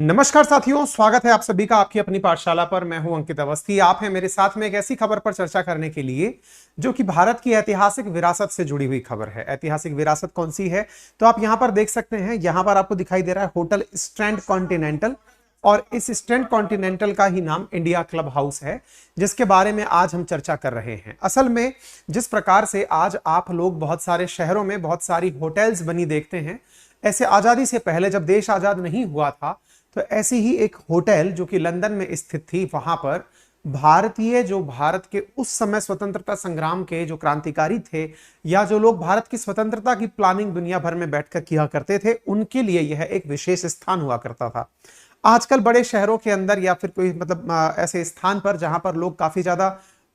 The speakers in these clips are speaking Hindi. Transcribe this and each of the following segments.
नमस्कार साथियों, स्वागत है आप सभी का आपकी अपनी पाठशाला पर। मैं हूं अंकित अवस्थी। आप हैं मेरे साथ में एक ऐसी खबर पर चर्चा करने के लिए जो कि भारत की ऐतिहासिक विरासत से जुड़ी हुई खबर है। ऐतिहासिक विरासत कौन सी है? तो आप यहां पर देख सकते हैं, यहां पर आपको दिखाई दे रहा है होटल स्ट्रैंड कॉन्टिनेंटल, और इस स्ट्रैंड कॉन्टिनेंटल का ही नाम इंडिया क्लब हाउस है, जिसके बारे में आज हम चर्चा कर रहे हैं। असल में जिस प्रकार से आज आप लोग बहुत सारे शहरों में बहुत सारी होटल्स बनी देखते हैं, ऐसे आजादी से पहले जब देश आजाद नहीं हुआ था तो ऐसी ही एक होटल जो कि लंदन में स्थित थी, वहां पर भारतीय जो भारत के उस समय स्वतंत्रता संग्राम के जो क्रांतिकारी थे या जो लोग भारत की स्वतंत्रता की प्लानिंग दुनिया भर में बैठकर किया करते थे, उनके लिए यह एक विशेष स्थान हुआ करता था। आजकल बड़े शहरों के अंदर या फिर कोई ऐसे स्थान पर जहां पर लोग काफी ज्यादा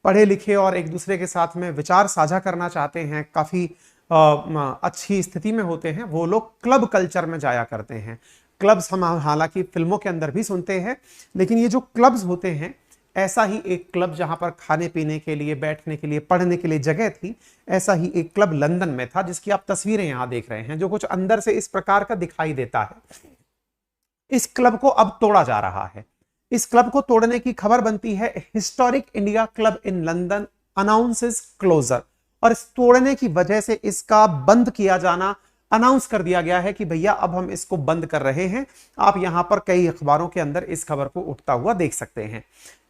पढ़े लिखे और एक दूसरे के साथ में विचार साझा करना चाहते हैं, काफी अच्छी स्थिति में होते हैं, वो लोग क्लब कल्चर में जाया करते हैं। क्लब्स हम हालांकि फिल्मों के अंदर भी सुनते हैं, लेकिन ये जो क्लब्स होते हैं, ऐसा ही एक क्लब जहां पर खाने पीने के लिए, बैठने के लिए, पढ़ने के लिए जगह थी, ऐसा ही एक क्लब लंदन में था, जिसकी आप तस्वीरें यहां देख रहे हैं, जो कुछ अंदर से इस प्रकार का दिखाई देता है। इस क्लब को अब तोड़ा जा रहा है। इस क्लब को तोड़ने की खबर बनती है, historic India club in London announces closure, और इस तोड़ने की वजह से इसका बंद किया जाना अनाउंस कर दिया गया है कि भैया अब हम इसको बंद कर रहे हैं। आप यहां पर कई अखबारों के अंदर इस खबर को उठता हुआ देख सकते हैं।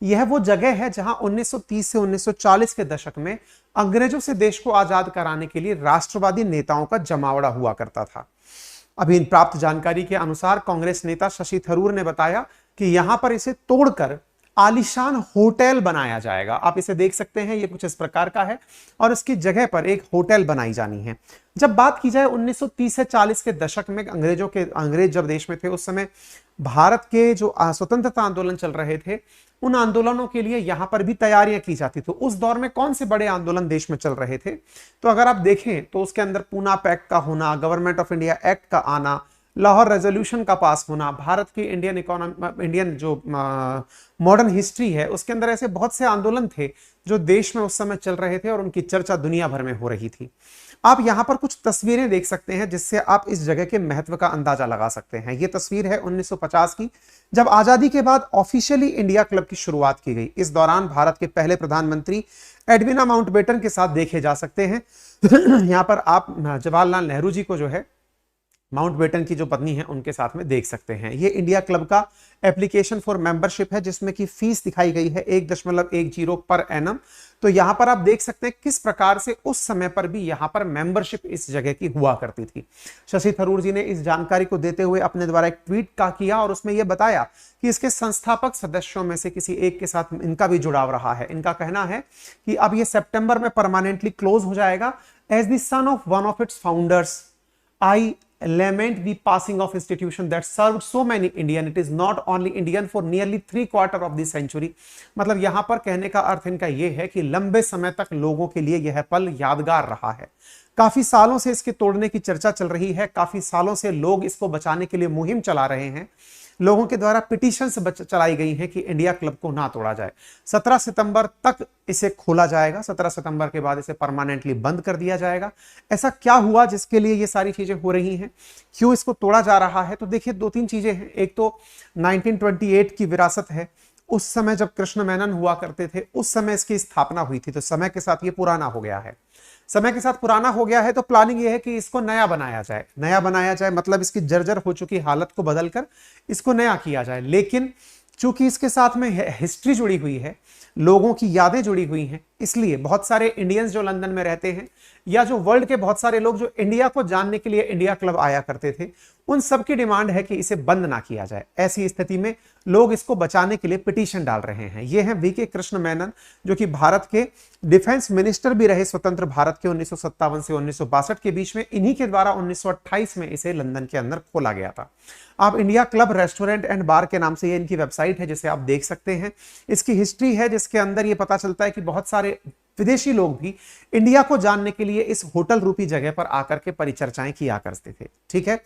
यह वो जगह है जहां 1930 से 1940 के दशक में अंग्रेजों से देश को आजाद कराने के लिए राष्ट्रवादी नेताओं का जमावड़ा हुआ करता था। अभी प्राप्त जानकारी के अनुसार कांग्रेस नेता शशि थरूर ने बताया कि यहां पर इसे तोड़कर आलीशान होटल बनाया जाएगा। आप इसे देख सकते हैं, ये कुछ इस प्रकार का है, और इसकी जगह पर एक होटल बनाई जानी है। जब बात की जाए 1930 से 40 के दशक में, अंग्रेज जब देश में थे, उस समय भारत के जो स्वतंत्रता आंदोलन चल रहे थे, उन आंदोलनों के लिए यहां पर भी तैयारियां की जाती थी। उस दौर में कौन से बड़े आंदोलन देश में चल रहे थे? तो अगर आप देखें तो उसके अंदर पूना पैक्ट का होना, गवर्नमेंट ऑफ इंडिया एक्ट का आना, लाहौर रेजोल्यूशन का पास होना, भारत की इंडियन जो मॉडर्न हिस्ट्री है उसके अंदर ऐसे बहुत से आंदोलन थे जो देश में उस समय चल रहे थे और उनकी चर्चा दुनिया भर में हो रही थी। आप यहां पर कुछ तस्वीरें देख सकते हैं जिससे आप इस जगह के महत्व का अंदाजा लगा सकते हैं। यह तस्वीर है 1950 की, जब आजादी के बाद ऑफिशियली इंडिया क्लब की शुरुआत की गई। इस दौरान भारत के पहले प्रधानमंत्री एडविना माउंटबेटन के साथ देखे जा सकते हैं। यहां पर आप जवाहरलाल नेहरू जी को जो है, माउंटबेटन की जो पत्नी है, उनके साथ में देख सकते हैं। ये इंडिया क्लब का एप्लीकेशन फॉर मेंबरशिप है, जिसमें की फीस दिखाई गई है 1.10 पर एनम। तो यहां पर आप देख सकते हैं किस प्रकार से उस समय पर भी यहां पर मेंबरशिप इस जगह की हुआ करती थी। शशि थरूर जी ने इस जानकारी को देते हुए अपने द्वारा एक ट्वीट का किया और उसमें यह बताया कि इसके संस्थापक सदस्यों में से किसी एक के साथ इनका भी जुड़ाव रहा है। इनका कहना है कि अब यह सितंबर में परमानेंटली क्लोज हो जाएगा। As the son of one of its founders, I lament the passing of institution that served so many Indian. It is not only Indian for nearly 3/4 of the century. मतलब यहां पर कहने का अर्थ इनका यह है कि लंबे समय तक लोगों के लिए यह पल यादगार रहा है। काफी सालों से इसके तोड़ने की चर्चा चल रही है, काफी सालों से लोग इसको बचाने के लिए मुहिम चला रहे हैं। लोगों के द्वारा पिटीशंस चलाई गई हैं कि इंडिया क्लब को ना तोड़ा जाए। 17 सितंबर तक इसे खोला जाएगा, 17 सितंबर के बाद इसे परमानेंटली बंद कर दिया जाएगा। ऐसा क्या हुआ जिसके लिए ये सारी चीजें हो रही हैं, क्यों इसको तोड़ा जा रहा है? तो देखिए, दो तीन चीजें हैं। एक तो 1928 की विरासत है। उस समय जब कृष्ण मेनन हुआ करते थे, उस समय इसकी स्थापना हुई थी, तो समय के साथ ये पुराना हो गया है। समय के साथ पुराना हो गया है तो प्लानिंग ये है कि इसको नया बनाया जाए। नया बनाया जाए मतलब इसकी जर्जर हो चुकी हालत को बदलकर इसको नया किया जाए। लेकिन चूंकि इसके साथ में हिस्ट्री जुड़ी हुई है, लोगों की यादें जुड़ी हुई हैं, इसलिए बहुत सारे इंडियंस जो लंदन में रहते हैं या जो वर्ल्ड के बहुत सारे लोग जो इंडिया को जानने के लिए इंडिया क्लब आया करते थे, उन सब की डिमांड है कि इसे बंद ना किया जाए। ऐसी स्थिति में लोग इसको बचाने के लिए पिटीशन डाल रहे हैं। ये हैं वीके कृष्ण मेनन, जो कि भारत के डिफेंस मिनिस्टर भी रहे स्वतंत्र भारत के 1957 से 1962 के बीच में। इन्हीं के द्वारा 1928 में इसे लंदन के अंदर खोला गया था। आप इंडिया क्लब रेस्टोरेंट एंड बार के नाम से ये इनकी वेबसाइट है, जिसे आप देख सकते हैं। इसकी हिस्ट्री है जिसके अंदर ये पता चलता है कि बहुत सारे विदेशी लोग भी इंडिया को जानने के लिए इस होटल रूपी जगह पर आकर के परिचर्चाएं किया करते थे। ठीक है,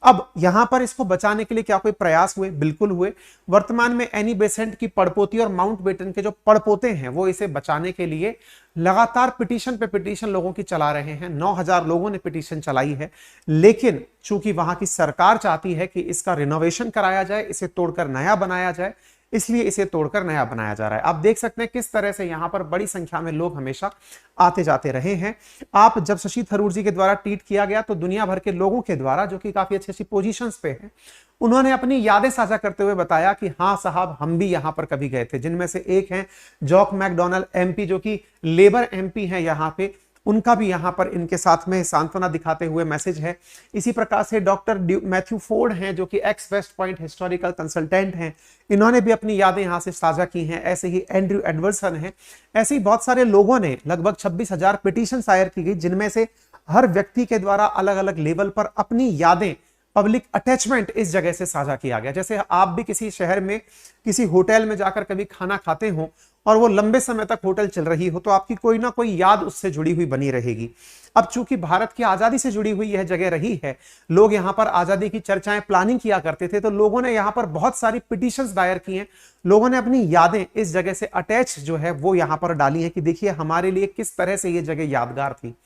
अब यहां पर इसको बचाने के लिए क्या कोई प्रयास हुए? बिल्कुल हुए। वर्तमान में एनी बेसेंट की पड़पोती और माउंटबेटन के जो पड़पोते हैं वो इसे बचाने के लिए लगातार पिटीशन पे पिटीशन लोगों की चला रहे हैं। 9000 लोगों ने पिटीशन चलाई है, लेकिन चूंकि वहां की सरकार चाहती है कि इसका रिनोवेशन कराया जाए, इसे तोड़कर नया बनाया जाए, इसलिए इसे तोड़कर नया बनाया जा रहा है। आप देख सकते हैं किस तरह से यहां पर बड़ी संख्या में लोग हमेशा आते जाते रहे हैं। आप जब शशि थरूर जी के द्वारा ट्वीट किया गया तो दुनिया भर के लोगों के द्वारा, जो कि काफी अच्छी अच्छी पोजीशंस पे हैं, उन्होंने अपनी यादें साझा करते हुए बताया कि हाँ साहब, हम भी यहां पर कभी गए थे। जिनमें से एक हैं जॉक मैकडोनल्ड एमपी, जो कि लेबर एमपी हैं यहां पे, उनका भी यहां पर इनके साथ में सांत्वना दिखाते हुए मैसेज है। इसी प्रकार से डॉक्टर मैथ्यू फोर्ड हैं, जो कि ex West Point historical consultant हैं, इन्होंने भी अपनी यादें यहां से साझा की हैं। ऐसे ही एंड्रयू एडवर्सन हैं। ऐसे ही बहुत सारे लोगों ने, लगभग 26,000 पिटीशन दायर की गई, जिनमें से हर व्यक्ति के द्वारा अलग अलग लेवल पर अपनी यादें, पब्लिक अटैचमेंट इस जगह से साझा किया गया। जैसे आप भी किसी शहर में किसी होटल में जाकर कभी खाना खाते हो और वो लंबे समय तक होटल चल रही हो, तो आपकी कोई ना कोई याद उससे जुड़ी हुई बनी रहेगी। अब चूंकि भारत की आजादी से जुड़ी हुई यह जगह रही है, लोग यहां पर आजादी की चर्चाएं, प्लानिंग किया करते थे, तो लोगों ने यहां पर बहुत सारी पिटीशंस दायर की हैं। लोगों ने अपनी यादें इस जगह से अटैच जो है वो यहां पर डाली है कि देखिए हमारे लिए किस तरह से ये जगह यादगार थी।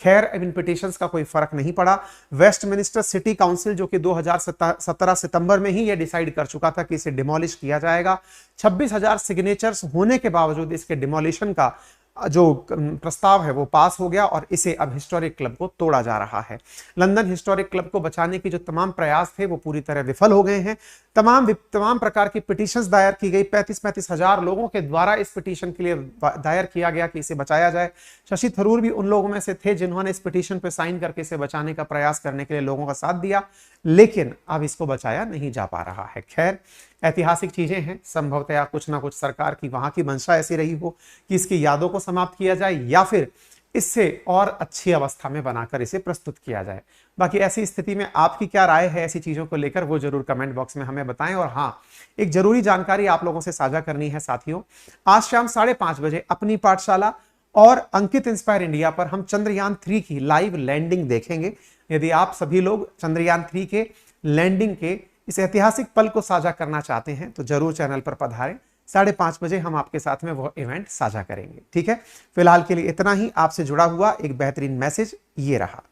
खैर, इन पिटीशंस का कोई फर्क नहीं पड़ा। वेस्टमिनिस्टर सिटी काउंसिल, जो कि 2017 सितंबर में ही यह डिसाइड कर चुका था कि इसे डिमोलिश किया जाएगा, 26,000 सिग्नेचर्स होने के बावजूद इसके डिमोलिशन का जो प्रस्ताव है वो पास हो गया और इसे अब हिस्टोरिक क्लब को तोड़ा जा रहा है। लंदन हिस्टोरिक क्लब को बचाने की जो तमाम प्रयास थे वो पूरी तरह विफल हो गए हैं। तमाम प्रकार की पिटीशंस दायर की गई। 35 हजार लोगों के द्वारा इस पिटीशन के लिए दायर किया गया कि इसे बचाया जाए। शशि थरूर भी उन लोगों में से थे जिन्होंने इस पिटीशन पर साइन करके इसे बचाने का प्रयास करने के लिए लोगों का साथ दिया, लेकिन अब इसको बचाया नहीं जा पा रहा है। खैर, ऐतिहासिक चीजें हैं, संभवतः कुछ ना कुछ सरकार की वहां की मंशा ऐसी रही हो कि इसकी यादों को समाप्त किया जाए या फिर इससे और अच्छी अवस्था में बनाकर इसे प्रस्तुत किया जाए। बाकी ऐसी स्थिति में आपकी क्या राय है ऐसी चीजों को लेकर, वो जरूर कमेंट बॉक्स में हमें बताएं। और हाँ, एक जरूरी जानकारी आप लोगों से साझा करनी है साथियों। आज शाम 5:30 बजे अपनी पाठशाला और अंकित इंस्पायर इंडिया पर हम चंद्रयान 3 की लाइव लैंडिंग देखेंगे। यदि आप सभी लोग चंद्रयान 3 के लैंडिंग के इस ऐतिहासिक पल को साझा करना चाहते हैं तो जरूर चैनल पर पधारें। 5:30 बजे हम आपके साथ में वो इवेंट साझा करेंगे। ठीक है, फिलहाल के लिए इतना ही। आपसे जुड़ा हुआ एक बेहतरीन मैसेज ये रहा।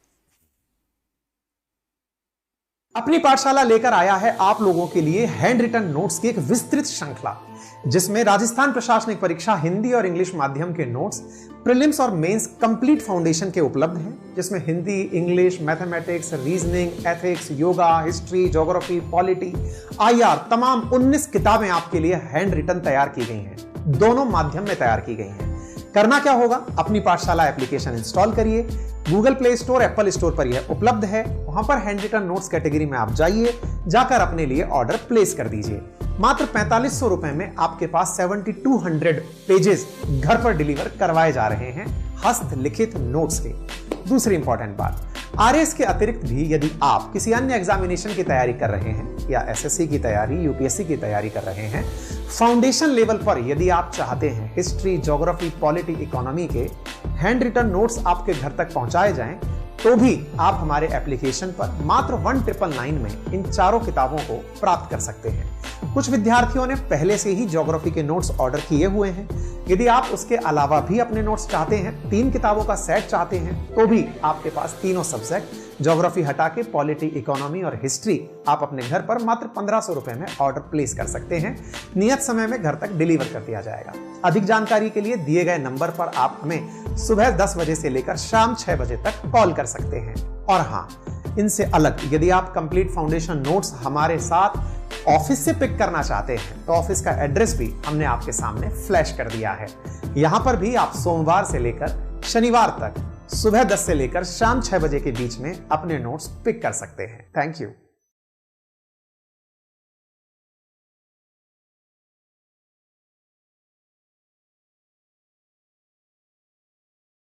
अपनी पाठशाला लेकर आया है आप लोगों के लिए हैंड रिटन नोट्स की एक विस्तृत श्रृंखला, जिसमें राजस्थान प्रशासनिक परीक्षा हिंदी और इंग्लिश माध्यम के नोट्स, प्रीलिम्स और मेंस कंप्लीट फाउंडेशन के उपलब्ध हैं, जिसमें Hindi, English, mathematics, reasoning, ethics, yoga, history, geography, polity, IR तमाम 19 किताबें आपके लिए हैंड रिटन तैयार की गई हैं। दोनों माध्यम में तैयार की गई हैं। करना क्या होगा? अपनी पाठशाला एप्लीकेशन इंस्टॉल करिए। Google play store, Apple store पर यह उपलब्ध है। वहां पर हैंड रिटन नोट्स कैटेगरी में आप जाइए, जाकर अपने लिए ऑर्डर प्लेस कर दीजिए। मात्र 4500 रुपए में आपके पास 7200 पेजेस घर पर डिलीवर करवाए जा रहे हैं हस्तलिखित नोट्स के। दूसरी इंपॉर्टेंट बात, RS के अतिरिक्त भी यदि आप किसी अन्य एग्जामिनेशन की तैयारी कर रहे हैं या SSC की तैयारी, UPSC की तैयारी कर रहे हैं, फाउंडेशन लेवल पर यदि आप चाहते हैं हिस्ट्री, ज्योग्राफी, पॉलिटी, इकोनॉमी के हैंड रिटन नोट्स आपके घर तक पहुंचाए जाएं, तो भी आप हमारे एप्लीकेशन पर मात्र 1999 में इन चारों किताबों को प्राप्त कर सकते हैं। कुछ विद्यार्थियों ने पहले से ही ज्योग्राफी के नोट्स ऑर्डर किए हुए हैं। यदि आप उसके अलावा भी अपने नोट्स चाहते हैं, 3 किताबों का सेट चाहते हैं, तो भी आपके पास तीनों सब्जेक्ट, ज्योग्राफी हटा के पॉलिटी, इकोनॉमी और हिस्ट्री, आप अपने घर पर मात्र 1500 रुपए में ऑर्डर प्लेस कर सकते हैं। नियत समय में घर तक डिलीवर कर दिया जाएगा। अधिक जानकारी के लिए दिए गए नंबर पर आप हमें सुबह 10 बजे से लेकर शाम 6 बजे तक कॉल कर सकते हैं। और हाँ, इनसे अलग यदि आप कंप्लीट फाउंडेशन नोट्स हमारे साथ ऑफिस से पिक करना चाहते हैं तो ऑफिस का एड्रेस भी हमने आपके सामने फ्लैश कर दिया है। यहां पर भी आप सोमवार से लेकर शनिवार तक सुबह 10 से लेकर शाम 6 बजे के बीच में अपने नोट्स पिक कर सकते हैं। Thank you.